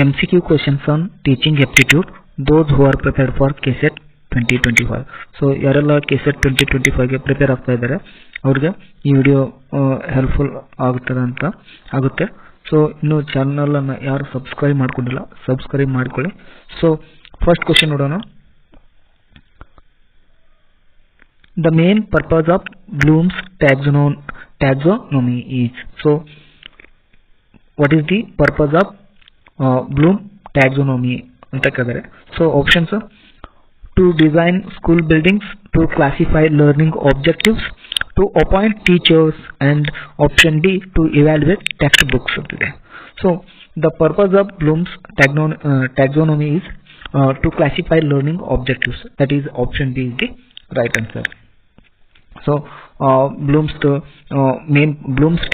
MCQ questions on teaching aptitude, those who are prepared for KSET 2025. So ಯಾರೆಲ್ಲ KSET 2025ಗೆ prepare ಆಗ್ತಾ ಇದ್ದಾರೆ ಅವ್ರಿಗೆ ಈ ವಿಡಿಯೋ ಹೆಲ್ಪ್ಫುಲ್ ಆಗುತ್ತೆ. ಸೊ ಇನ್ನು ಚಾನಲನ್ನು ಯಾರು ಸಬ್ಸ್ಕ್ರೈಬ್ ಮಾಡ್ಕೊಂಡಿಲ್ಲ ಸಬ್ಸ್ಕ್ರೈಬ್ ಮಾಡ್ಕೊಳ್ಳಿ. ಸೊ ಫಸ್ಟ್ ಕ್ವಶನ್ ನೋಡೋಣ. The main purpose of Bloom's taxonomy is. So what is the purpose of Bloom taxonomy ಅಂತ ಕೇಳಿದರೆ, so options: to design school buildings, to classify learning objectives, to appoint teachers, and option D, to evaluate textbooks ಅಂತಿದೆ. So the purpose of Bloom's taxonomy is to classify learning objectives. That is option D is the right answer. So Bloom's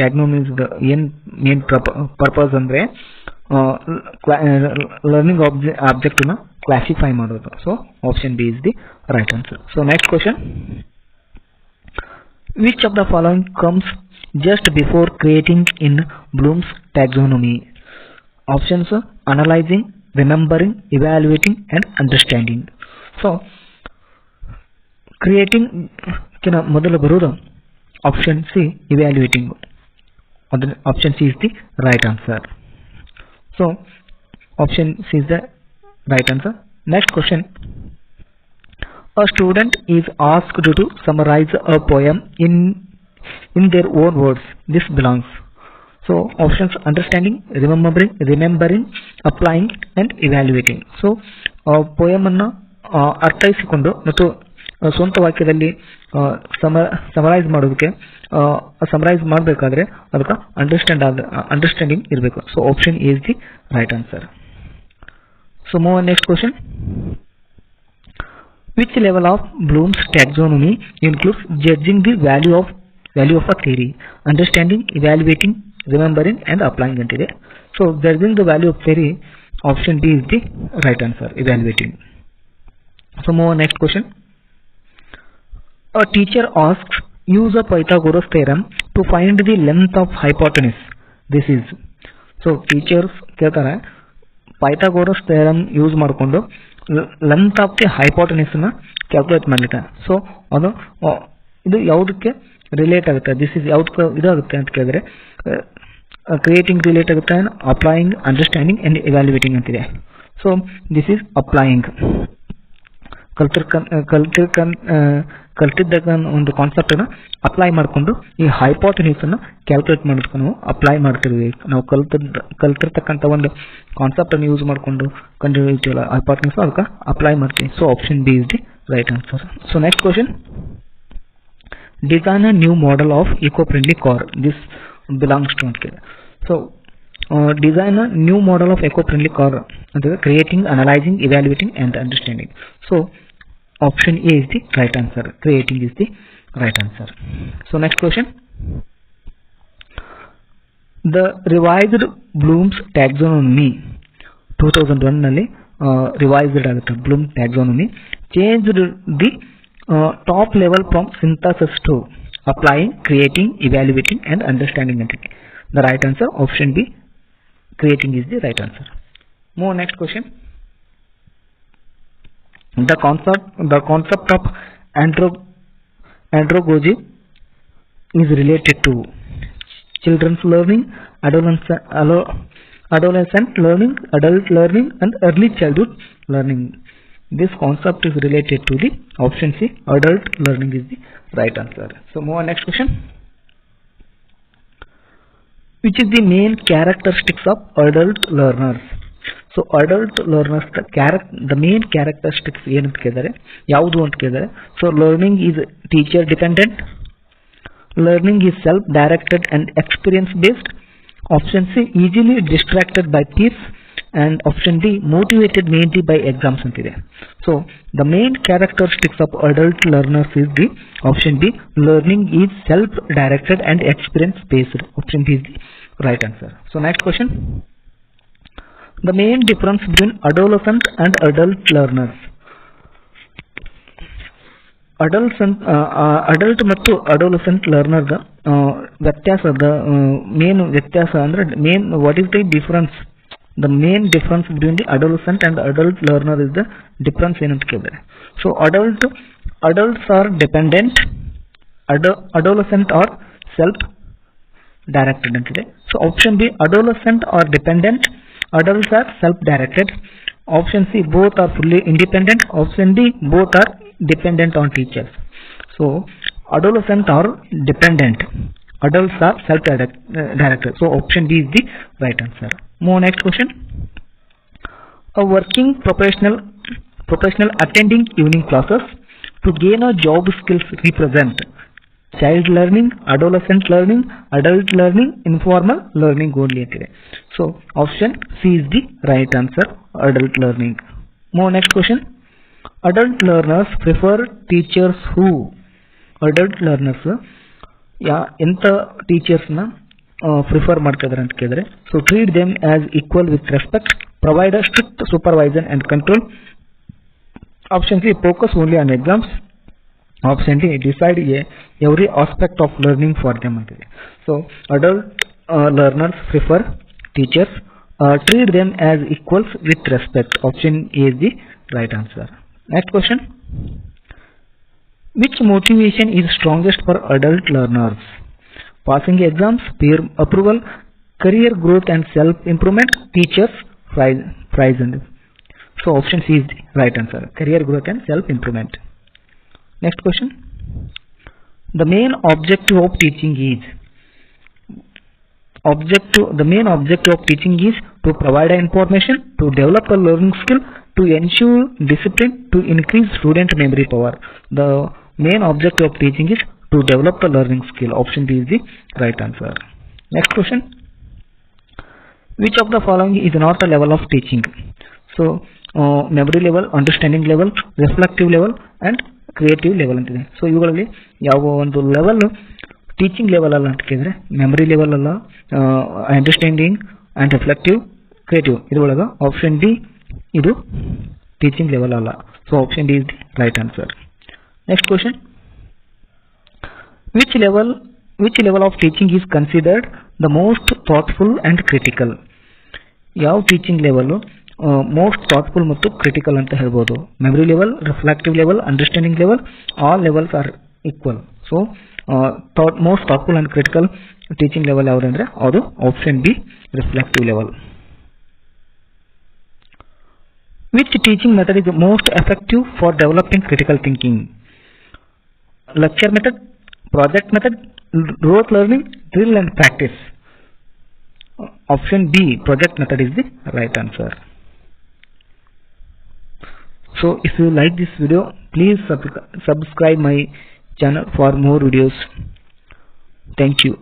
taxonomy is the main purpose ಅಂದ್ರೆ learning ಆಬ್ಜೆಕ್ಟ್ನ classify ಮಾಡೋದು. So option B is the right answer. So next question: which of the following comes just before creating in Bloom's taxonomy? Options: analysing, remembering, evaluating and understanding. So creating ಕಿನ ಮೊದಲು ಬರೋದು option C, evaluating. Option C is the right answer. So option C is the right answer. Next question: a student is asked to summarize a poem in their own words. This belongs. So options: understanding, remembering, applying and evaluating. So poem ಅನ್ನು ಅರ್ಥೈಸಿಕೊಂಡು ಮತ್ತು ಸ್ವಂತ ವಾಕ್ಯದಲ್ಲಿ summarise ಮಾಡೋದಕ್ಕೆ summarise ಮಾಡಬೇಕಾದ್ರೆ ಅದಕ್ಕೆ understanding ಇರಬೇಕು. So option A is the right answer. So move next question: which level of Bloom's taxonomy includes judging the value of a theory, understanding, evaluating, remembering and applying ಅಂತಿದೆ. So judging the value of theory, option D is the right answer, evaluating. So move next question: a teacher asks, use a Pythagoras theorem to find the length of hypotenuse. This is. So teachers ಕೇಳ್ತಾರೆ Pythagoras theorem use ಮಾಡಿಕೊಂಡು length of the hypotenuse ನ calculate ಮಾಡಲಿಕ್ಕೆ. So ಅದು ಇದು ಯಾವುದಕ್ಕೆ relate ಆಗುತ್ತೆ? This is ಯಾವುದಕ್ಕೆ ಇದಾಗುತ್ತೆ ಅಂತ ಕೇಳಿದ್ರೆ ಕ್ರಿಯೇಟಿಂಗ್ ರಿಲೇಟ್ ಆಗುತ್ತೆ, ಅಪ್ಲೈಯಿಂಗ್, ಅಂಡರ್ಸ್ಟ್ಯಾಂಡಿಂಗ್ ಅಂಡ್ ಇವ್ಯಾಲ್ಯುಯೇಟಿಂಗ್ ಅಂತಿದೆ. So this is applying. ಕಲ್ತಿದ್ದಾಗ ಒಂದು ಕಾನ್ಸೆಪ್ಟನ್ನು ಅಪ್ಲೈ ಮಾಡಿಕೊಂಡು ಈ ಹೈಪೋಟೆನ್ಯೂಸನ್ನು ಕ್ಯಾಲ್ಕುಲೇಟ್ ಮಾಡೋದಕ್ಕೆ ನಾವು ಅಪ್ಲೈ ಮಾಡ್ತಿರ್ವಿ. ನಾವು ಕಲ್ತಿರ್ತಕ್ಕಂಥ ಒಂದು ಕಾನ್ಸೆಪ್ಟನ್ನು ಯೂಸ್ ಮಾಡಿಕೊಂಡು ಕಂಡುಹಿಡಿತೀವಲ್ಲ ಹೈಪೋಟೆನ್ಯೂಸ್, ಅದಕ್ಕೆ ಅಪ್ಲೈ ಮಾಡ್ತೀವಿ. So option B is the right answer. So next question: design a new model of eco friendly car. This belongs to ಅಂತ. So design a new model of eco-friendly car, creating, analyzing, evaluating and understanding. So option A is the right answer. Creating is the right answer. So next question: the revised Bloom's taxonomy 2001 ನಲ್ಲಿ revised ಆಗುತ್ತೆ. Bloom taxonomy changed the top level from synthesis to applying, creating, evaluating and understanding. The right answer, option B, creating is the right answer. Move next question: the concept of andragogy is related to children's learning, adolescent learning, adult learning and early childhood learning. This concept is related to the option C, adult learning is the right answer. So move on next question: which is the main characteristics of adult learners? So adult learners the main characteristics ಏನಂತ ಕೇಳಿದರೆ ಯಾವುದು ಅಂತ ಕೇಳಿದರೆ, so learning is teacher dependent, learning is self directed and experience based, option C, easily distracted by peers, and option D, motivated mainly by exams ಅಂತಿದೆ. So the main characteristics of adult learners is the option B, learning is self directed and experience based. Option B is the right answer. So next question: the main difference between adolescent and adult learners. Adult ಮತ್ತು adolescent learner ವ್ಯತ್ಯಾಸದ main ವ್ಯತ್ಯಾಸ ಅಂದ್ರೆ main what is the difference the main difference between the adolescent and the adult learner is the difference ಏನು ಅಂತ ಕೇಳಿದರೆ. So adults are dependent, adolescent are self directed ಅಂತಿದೆ. So option B, adolescent are dependent, adults are self directed. Option C, both are fully independent. Option D, both are dependent on teachers. So adolescents are dependent, adults are self directed. So option D is the right answer. Move next question. A working professional attending evening classes to gain a job skills represent child learning, adolescent learning, adult learning, informal learning only ಅಂತಿದೆ. So option C is the right answer, adult learning. Move next question. Adult learners prefer teachers who. Adult learners ಎಂತ ಟೀಚರ್ಸ್ನ prefer ಮಾಡ್ತಿದ್ದಾರೆ ಅಂತ ಕೇಳಿದ್ರೆ, so treat them as equal with respect, provide a strict supervision and control. Option C, focus only on exams. Option D, decide every aspect of learning for them ಅಂತಿದೆ. So adult learners prefer teachers, treat them as equals with respect. Option A is the right answer. Next question. Which motivation is strongest for adult learners? Passing exams, peer approval, career growth and self-improvement, teachers, prize. So option C is the right answer, career growth and self-improvement. Next question. The main objective of teaching is. The main objective of teaching is to provide information, to develop a learning skill, to ensure discipline, to increase student memory power. The main objective of teaching is to develop the learning skill. Option B is the right answer. Next question. Which of the following is not a level of teaching? So memory level, understanding level, reflective level and creative level ಅಂತಿದೆ. So ಇವುಗಳಲ್ಲಿ ಯಾವ ಒಂದು level teaching level ಅಲ್ಲ ಅಂತ ಕೇಳಿದ್ರೆ, memory level ಅಲ್ಲ, understanding and reflective, creative, ಇದರೊಳಗೆ option D ಇದು ಟೀಚಿಂಗ್ ಲೆವೆಲ್ ಅಲ್ಲ. So option D is the right answer. Next question. Which level of teaching is considered the most thoughtful and critical? ಯಾವ teaching level most thoughtful ಮತ್ತು critical ಅಂತ ಹೇಳ್ಬೋದು? Memory level, reflective level, understanding level, all levels R equal. So most thoughtful and critical teaching level ಯಾವುದಂದ್ರೆ ಅದು option B, reflective level. Which teaching method is most effective for developing critical thinking? Lecture method, project method, rote learning, drill and practice. Option B, project method is the right answer. So if you like this video, please subscribe my channel for more videos. Thank you.